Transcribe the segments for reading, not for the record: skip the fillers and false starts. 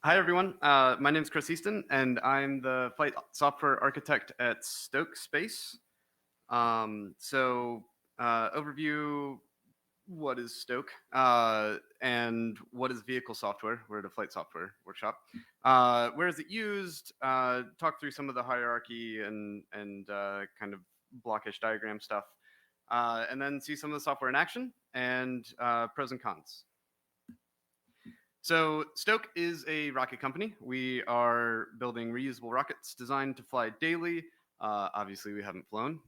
Hi, everyone. My name is Chris Easton, and I'm the flight software architect at Stoke Space. Overview, what is Stoke and what is vehicle software? We're at a flight software workshop. Where is it used? Talk through some of the hierarchy and kind of blockish diagram stuff. And then see some of the software in action and pros and cons. So Stoke is a rocket company. We are building reusable rockets designed to fly daily. Obviously, we haven't flown,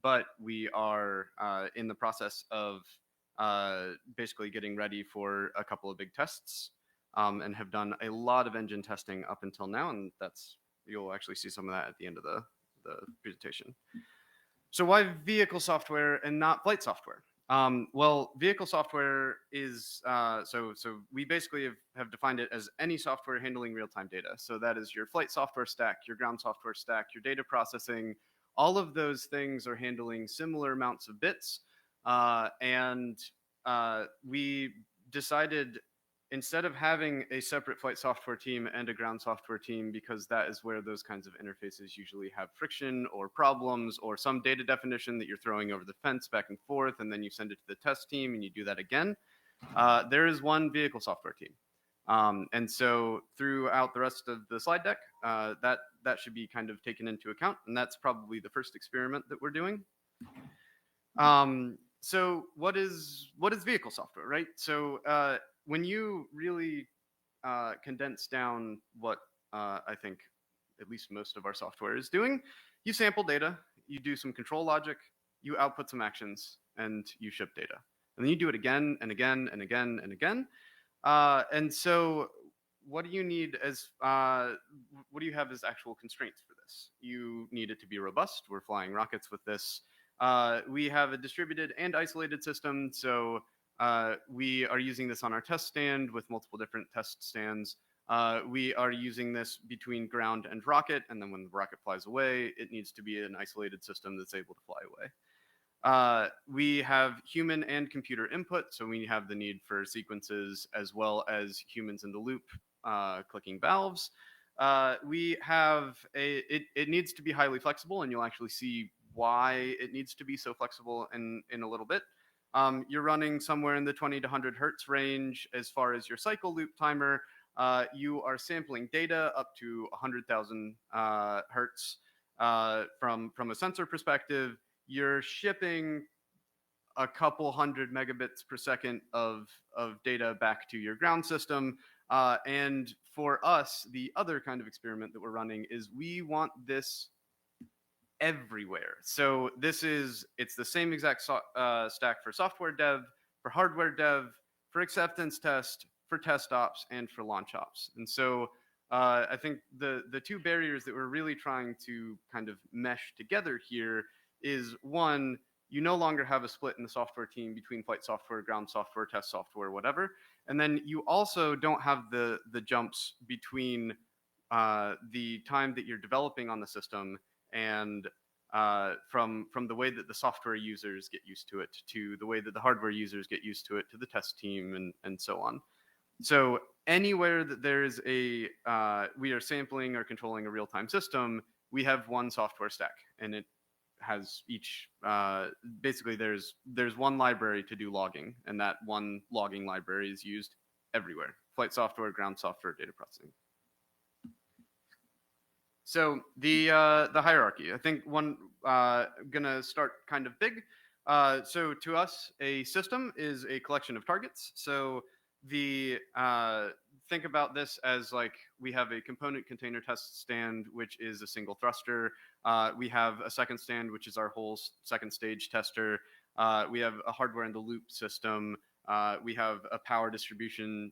but we are in the process of basically getting ready for a couple of big tests, and have done a lot of engine testing up until now, and you'll actually see some of that at the end of the presentation. So why vehicle software and not flight software? Well, vehicle software is so we basically have defined it as any software handling real-time data. So that is your flight software stack, your ground software stack, your data processing. All of those things are handling similar amounts of bits, and we decided instead of having a separate flight software team and a ground software team, because that is where those kinds of interfaces usually have friction or problems or some data definition that you're throwing over the fence back and forth, and then you send it to the test team and you do that again. There is one vehicle software team. And so throughout the rest of the slide deck, that should be kind of taken into account, and that's probably the first experiment that we're doing. So what is vehicle software, right? So when you really condense down what I think at least most of our software is doing, you sample data, you do some control logic, you output some actions, and you ship data. And then you do it again and again and again and again. And so what do you need as what do you have as actual constraints for this? You need it to be robust. We're flying rockets with this. We have a distributed and isolated system, so we are using this on our test stand with multiple different test stands. We are using this between ground and rocket, and then when the rocket flies away, it needs to be an isolated system that's able to fly away. We have human and computer input, so we have the need for sequences as well as humans in the loop clicking valves. We have it needs to be highly flexible, and you'll actually see why it needs to be so flexible in a little bit. You're running somewhere in the 20 to 100 hertz range as far as your cycle loop timer. You are sampling data up to 100,000 hertz from a sensor perspective. You're shipping a couple hundred megabits per second of data back to your ground system. And for us, the other kind of experiment that we're running is we want this everywhere. So it's the same exact stack for software dev, for hardware dev, for acceptance test, for test ops, and for launch ops. And so I think the two barriers that we're really trying to kind of mesh together here is, one, you no longer have a split in the software team between flight software, ground software, test software, whatever. And then you also don't have the jumps between the time that you're developing on the system and from the way that the software users get used to it to the way that the hardware users get used to it to the test team and so on. So anywhere that there's we are sampling or controlling a real-time system, we have one software stack, and it has each basically there's one library to do logging, and that one logging library is used everywhere: flight software, ground software, data processing. So the hierarchy, I think one gonna start kind of big. So to us, a system is a collection of targets. So the think about this as like we have a component container test stand, which is a single thruster. We have a second stand, which is our whole second stage tester. We have a hardware in the loop system. We have a power distribution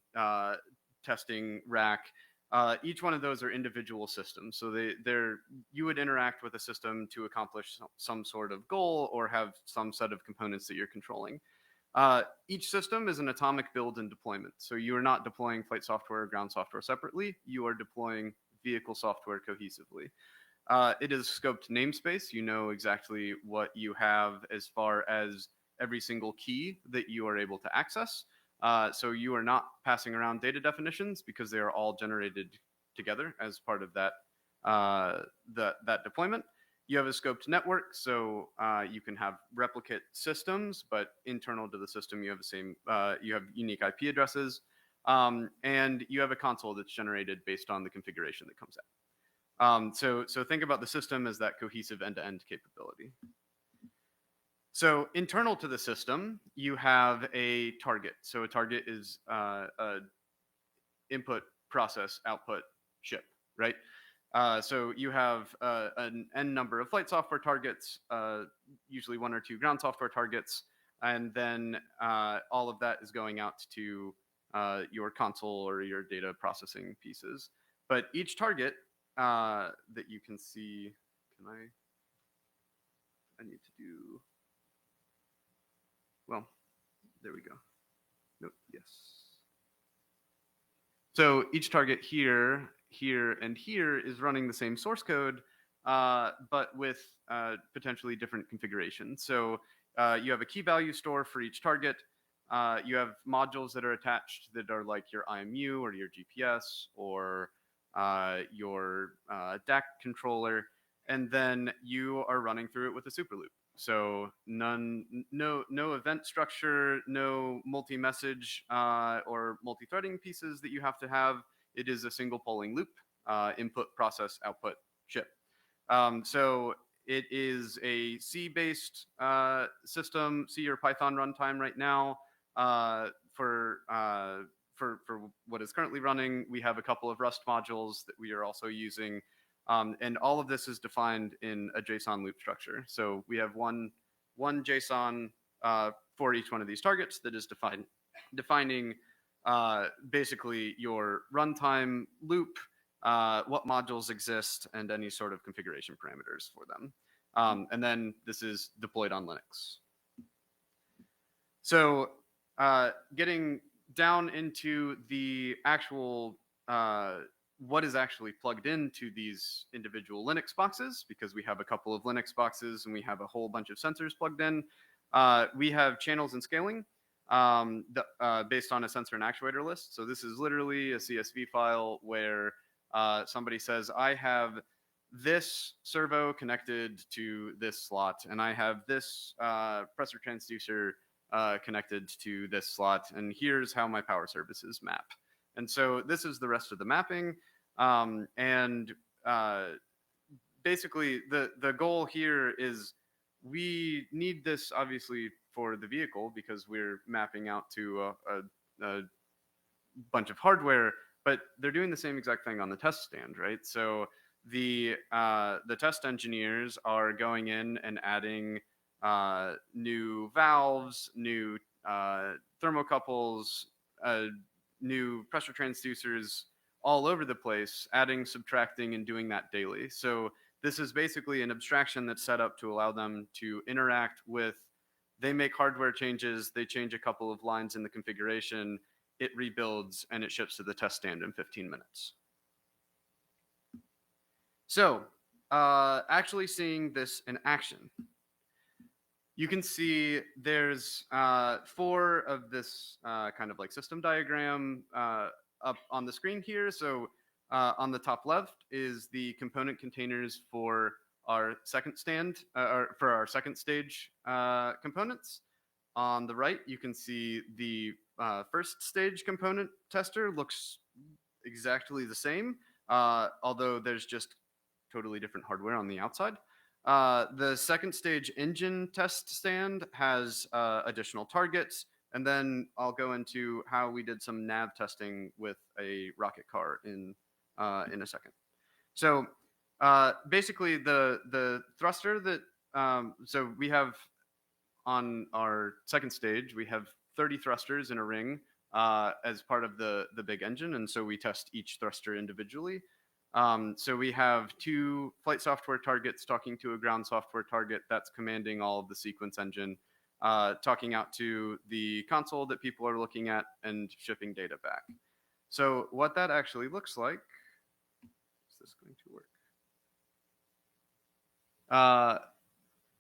testing rack. Each one of those are individual systems, so you would interact with a system to accomplish some sort of goal or have some set of components that you're controlling. Each system is an atomic build and deployment, so you are not deploying flight software or ground software separately. You are deploying vehicle software cohesively. It is scoped namespace. You know exactly what you have as far as every single key that you are able to access. So you are not passing around data definitions because they are all generated together as part of that that deployment. You have a scoped network, so you can have replicate systems, but internal to the system, you have the same. You have unique IP addresses, and you have a console that's generated based on the configuration that comes out. So think about the system as that cohesive end-to-end capability. So internal to the system, you have a target. So a target is a input, process, output, ship, right? So you have an n number of flight software targets, usually 1 or 2 ground software targets, and then all of that is going out to your console or your data processing pieces. But each target that you can see, I need to do, well, there we go. Nope, yes. So each target here, here, and here is running the same source code, but with potentially different configurations. So you have a key value store for each target. You have modules that are attached that are like your IMU or your GPS or your DAC controller, and then you are running through it with a super loop. So no event structure, no multi-message or multi-threading pieces that you have to have. It is a single polling loop, input, process, output, ship. So it is a C-based system, C or Python runtime right now. For what is currently running, we have a couple of Rust modules that we are also using. And all of this is defined in a JSON loop structure. So we have one JSON for each one of these targets that is defining basically your runtime loop, what modules exist, and any sort of configuration parameters for them. And then this is deployed on Linux. So getting down into the actual what is actually plugged into these individual Linux boxes, because we have a couple of Linux boxes and we have a whole bunch of sensors plugged in. We have channels and scaling based on a sensor and actuator list. So this is literally a CSV file where somebody says, I have this servo connected to this slot, and I have this pressure transducer connected to this slot, and here's how my power services map. And so this is the rest of the mapping. And basically, the goal here is we need this obviously for the vehicle because we're mapping out to a bunch of hardware, but they're doing the same exact thing on the test stand, right? So the test engineers are going in and adding new valves, new thermocouples, new pressure transducers all over the place, adding, subtracting, and doing that daily. So this is basically an abstraction that's set up to allow them to interact with, they make hardware changes, they change a couple of lines in the configuration, it rebuilds, and it ships to the test stand in 15 minutes. So actually seeing this in action, you can see there's 4 of this kind of like system diagram up on the screen here. So on the top left is the component containers for our second stand, or for our second stage components. On the right, you can see the first stage component tester looks exactly the same, although there's just totally different hardware on the outside. The second stage engine test stand has additional targets, and then I'll go into how we did some nav testing with a rocket car in a second. So basically, the thruster that so we have on our second stage, we have 30 thrusters in a ring as part of the big engine, and so we test each thruster individually. So we have 2 flight software targets talking to a ground software target that's commanding all of the sequence engine, talking out to the console that people are looking at and shipping data back. So what that actually looks like, is this going to work?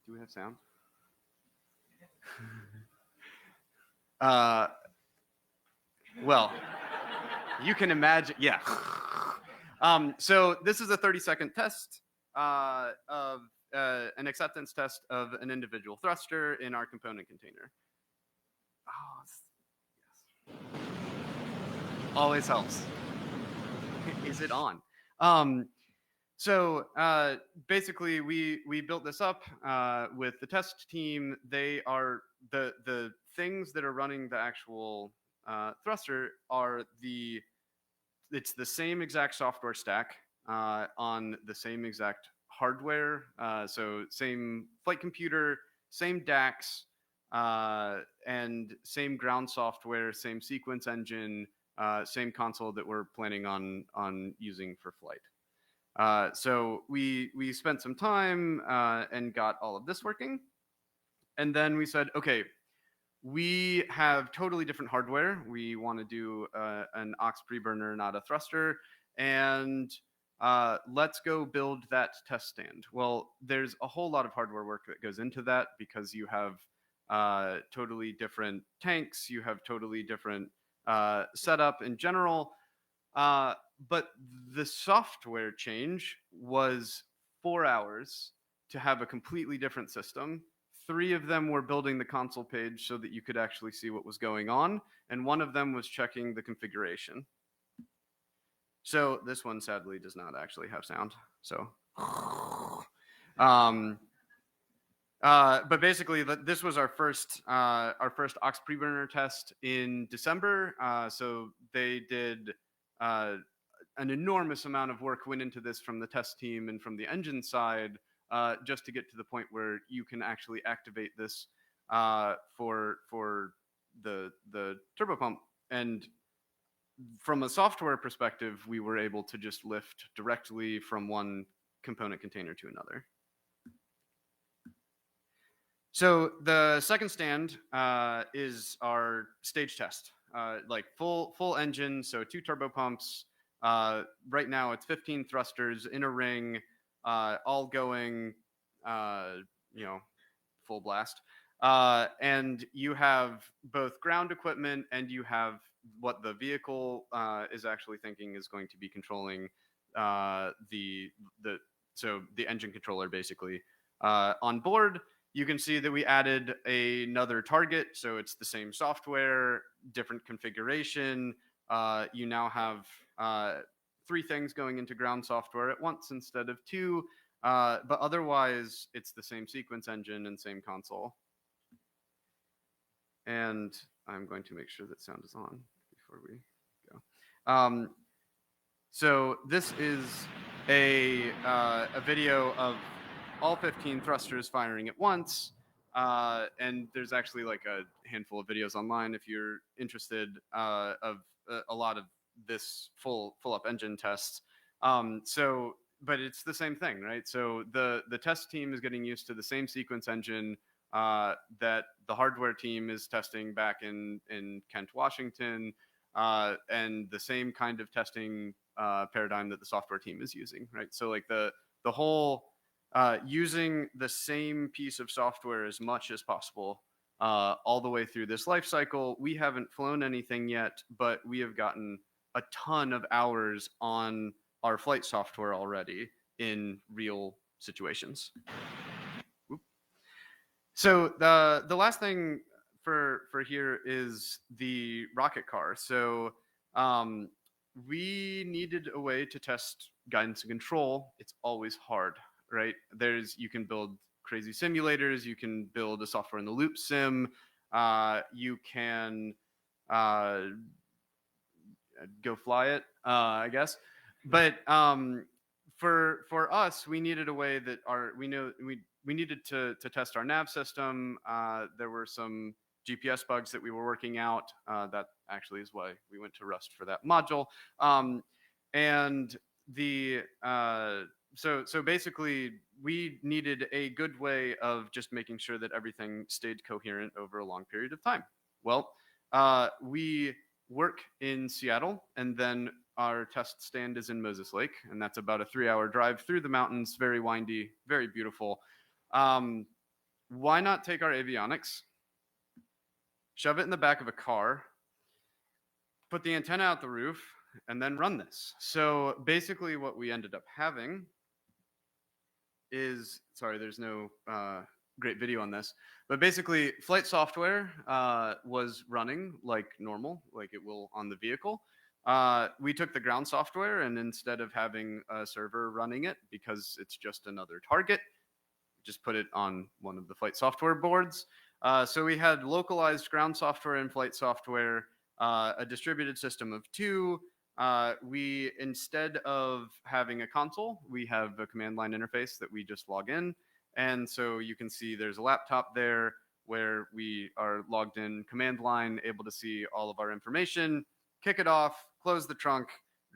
Do we have sound? Well, you can imagine. Yeah. So this is a 30-second test of an acceptance test of an individual thruster in our component container. Oh, yes. Always helps. Is it on? So basically, we built this up with the test team. They are the things that are running the actual thruster are it's the same exact software stack on the same exact hardware. So same flight computer, same DAX, and same ground software, same sequence engine, same console that we're planning on using for flight. So we spent some time and got all of this working, and then we said, okay, we have totally different hardware. We want to do an aux preburner, not a thruster, and let's go build that test stand. Well, there's a whole lot of hardware work that goes into that because you have totally different tanks, you have totally different setup in general. But the software change was 4 hours to have a completely different system. Three of them were building the console page so that you could actually see what was going on, and one of them was checking the configuration. So this one sadly does not actually have sound. So, but basically, this was our first aux preburner test in December. So they did an enormous amount of work went into this from the test team and from the engine side, just to get to the point where you can actually activate this for the turbopump. And from a software perspective, we were able to just lift directly from one component container to another. So the second stand is our stage test, like full engine, so 2 turbopumps. Right now it's 15 thrusters in a ring, all going, you know, full blast. And you have both ground equipment and you have what the vehicle is actually thinking is going to be controlling the engine controller basically on board. You can see that we added another target, so it's the same software, different configuration. You now have 3 things going into ground software at once instead of 2, but otherwise it's the same sequence engine and same console. And I'm going to make sure that sound is on before we go. So this is a video of all 15 thrusters firing at once. And there's actually like a handful of videos online if you're interested of a lot of this full up engine tests. But it's the same thing, right? So the test team is getting used to the same sequence engine that the hardware team is testing back in Kent, Washington, and the same kind of testing paradigm that the software team is using, right? So like the whole using the same piece of software as much as possible all the way through this life cycle. We haven't flown anything yet, but we have gotten a ton of hours on our flight software already in real situations. So the last thing for here is the rocket car. So we needed a way to test guidance and control. It's always hard, right? You can build crazy simulators. You can build a software in the loop sim. You can go fly it, I guess. But for us, we needed a way that we needed to test our nav system. There were some GPS bugs that we were working out. That actually is why we went to Rust for that module. And the so basically, we needed a good way of just making sure that everything stayed coherent over a long period of time. Well, we work in Seattle, and then our test stand is in Moses Lake, and that's about a 3-hour drive through the mountains, very windy, very beautiful. Why not take our avionics, shove it in the back of a car, put the antenna out the roof, and then run this. So basically, what we ended up having is, sorry, there's no great video on this, but basically, flight software was running like normal, like it will on the vehicle. We took the ground software, and instead of having a server running it because it's just another target, just put it on one of the flight software boards. So we had localized ground software and flight software, a distributed system of two. We, instead of having a console, we have a command line interface that we just log in. And so you can see there's a laptop there where we are logged in command line, able to see all of our information, kick it off, close the trunk,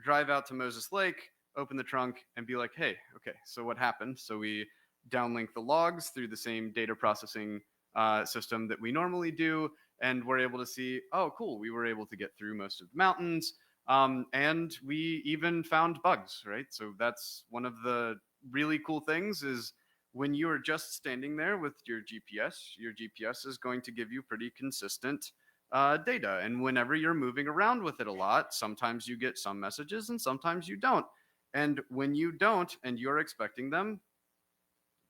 drive out to Moses Lake, open the trunk, and be like, hey, okay, so what happened? So we downlink the logs through the same data processing system that we normally do, and we're able to see, oh, cool, we were able to get through most of the mountains, and we even found bugs, right? So that's one of the really cool things is when you are just standing there with your GPS is going to give you pretty consistent data. And whenever you're moving around with it a lot, sometimes you get some messages and sometimes you don't. And when you don't and you're expecting them,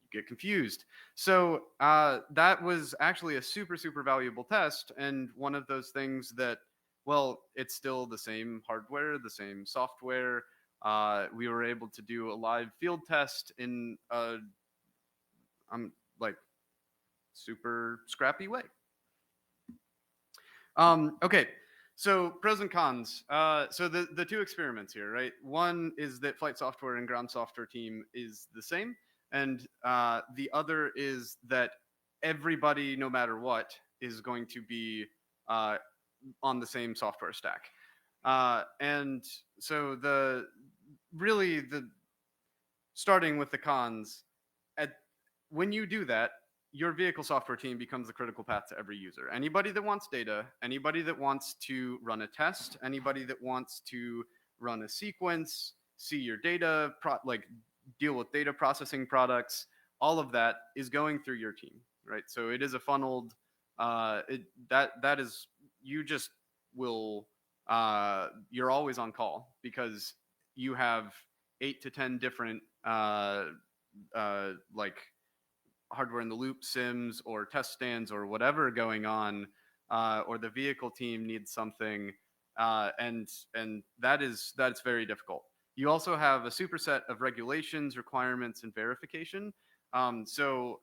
you get confused. So that was actually a super valuable test, and one of those things that, well, it's still the same hardware, the same software. We were able to do a live field test in a like super scrappy way. Okay, so pros and cons. So the two experiments here, right? One is that flight software and ground software team is the same, and the other is that everybody, no matter what, is going to be on the same software stack. And so the starting with the cons, at when you do that, your vehicle software team becomes the critical path to every user. Anybody that wants data, anybody that wants to run a test, anybody that wants to run a sequence, see your data, like deal with data processing products, all of that is going through your team, right? So it is a funneled. That is, you just will. You're always on call because you have 8 to 10 different like hardware in the loop sims or test stands or whatever going on, or the vehicle team needs something, and that's very difficult. You also have a superset of regulations, requirements, and verification. So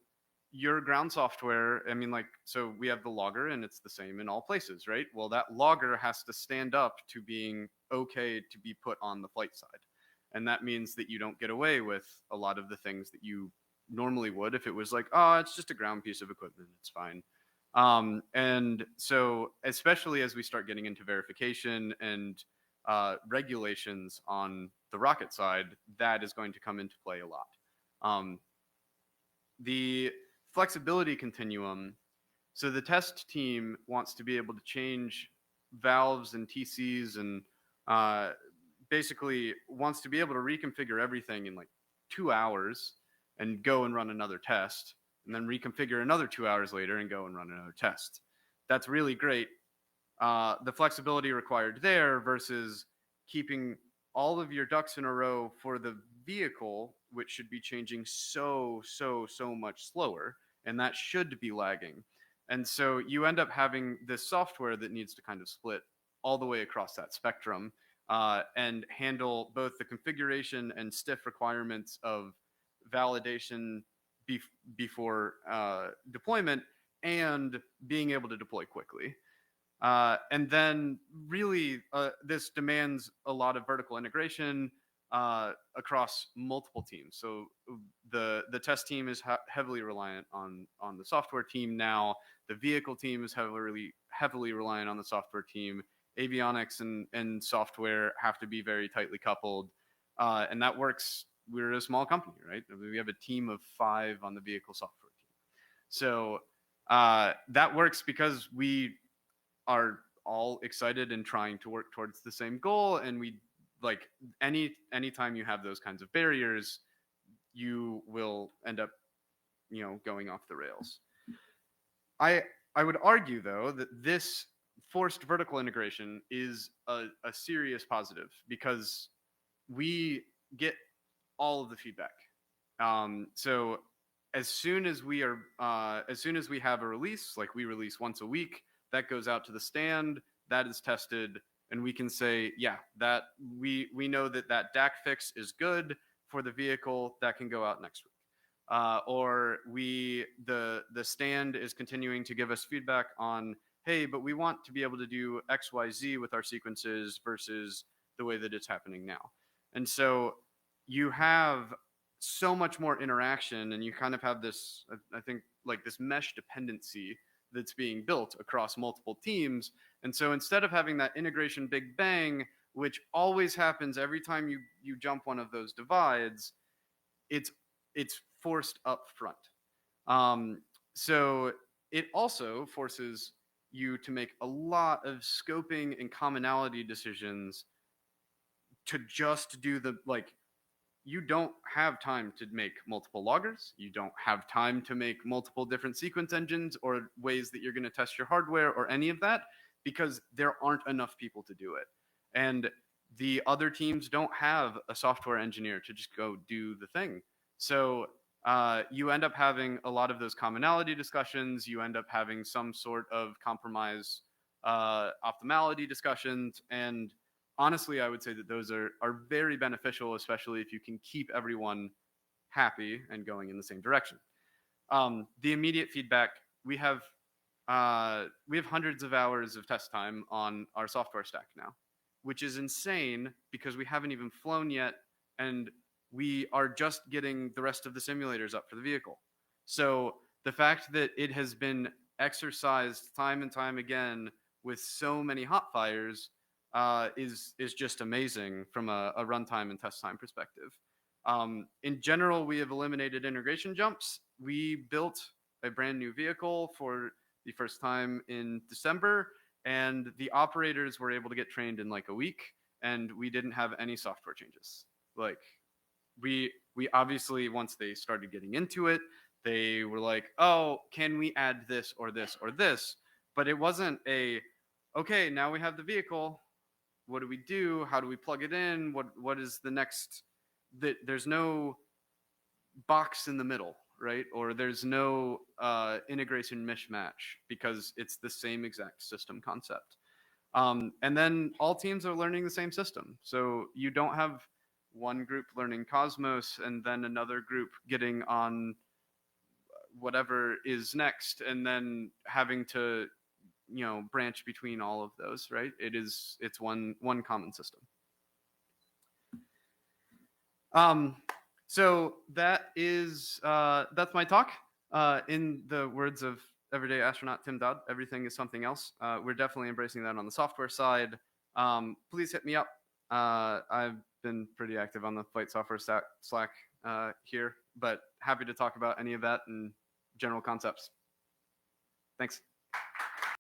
your ground software, I mean, like, so we have the logger and it's the same in all places, right? Well, that logger has to stand up to being okay to be put on the flight side. And that means that you don't get away with a lot of the things that you normally would if it was like, oh, it's just a ground piece of equipment, it's fine. And so, especially as we start getting into verification and regulations on the rocket side, that is going to come into play a lot. The flexibility continuum. So the test team wants to be able to change valves and TCs and basically wants to be able to reconfigure everything in like 2 hours and go and run another test, and then reconfigure another 2 hours later and go and run another test. That's really great. The flexibility required there versus keeping all of your ducks in a row for the vehicle, which should be changing so much slower, and that should be lagging. And so you end up having this software that needs to kind of split all the way across that spectrum and handle both the configuration and stiff requirements of validation before deployment and being able to deploy quickly. And then really, this demands a lot of vertical integration across multiple teams. So the test team is heavily reliant on the software team now. The vehicle team is heavily reliant on the software team. Avionics and software have to be very tightly coupled, and that works. We're a small company, right? We have a team of 5 on the vehicle software team. So that works because we are all excited and trying to work towards the same goal. And we like anytime you have those kinds of barriers, you will end up, going off the rails. I would argue though that this forced vertical integration is a serious positive because we get all of the feedback. So as soon as we have a release, like we release once a week, that goes out to the stand, that is tested, and we can say, yeah, that we know that that DAC fix is good for the vehicle that can go out next week. Or the stand is continuing to give us feedback on, hey, but we want to be able to do X, Y, Z with our sequences versus the way that it's happening now. And so you have so much more interaction, and you kind of have this, I think, like this mesh dependency that's being built across multiple teams. And so instead of having that integration big bang, which always happens every time you jump one of those divides, it's it's forced up front. Um, so it also forces you to make a lot of scoping and commonality decisions to just do the like you don't have time to make multiple loggers. You don't have time to make multiple different sequence engines or ways that you're going to test your hardware or any of that because there aren't enough people to do it. And the other teams don't have a software engineer to just go do the thing. So you end up having a lot of those commonality discussions. You end up having some sort of compromise optimality discussions. And honestly, I would say that those are very beneficial, especially if you can keep everyone happy and going in the same direction. The immediate feedback, we have hundreds of hours of test time on our software stack now, which is insane because we haven't even flown yet, and we are just getting the rest of the simulators up for the vehicle. So the fact that it has been exercised time and time again with so many hot fires is just amazing from a runtime and test time perspective. In general, we have eliminated integration jumps. We built a brand new vehicle for the first time in December, and the operators were able to get trained in like a week, and we didn't have any software changes. Like we obviously, once they started getting into it, they were like, oh, can we add this or this or this? But it wasn't a, okay, now we have the vehicle, what do we do? How do we plug it in? What is the next? There's no box in the middle, right? Or there's no integration mismatch because it's the same exact system concept. And then all teams are learning the same system, so you don't have one group learning Cosmos and then another group getting on whatever is next, and then having to branch between all of those, right? It's one common system. So that's my talk. In the words of everyday astronaut Tim Dodd, everything is something else. We're definitely embracing that on the software side. Please hit me up. I've been pretty active on the flight software Slack here, but happy to talk about any of that and general concepts. Thanks.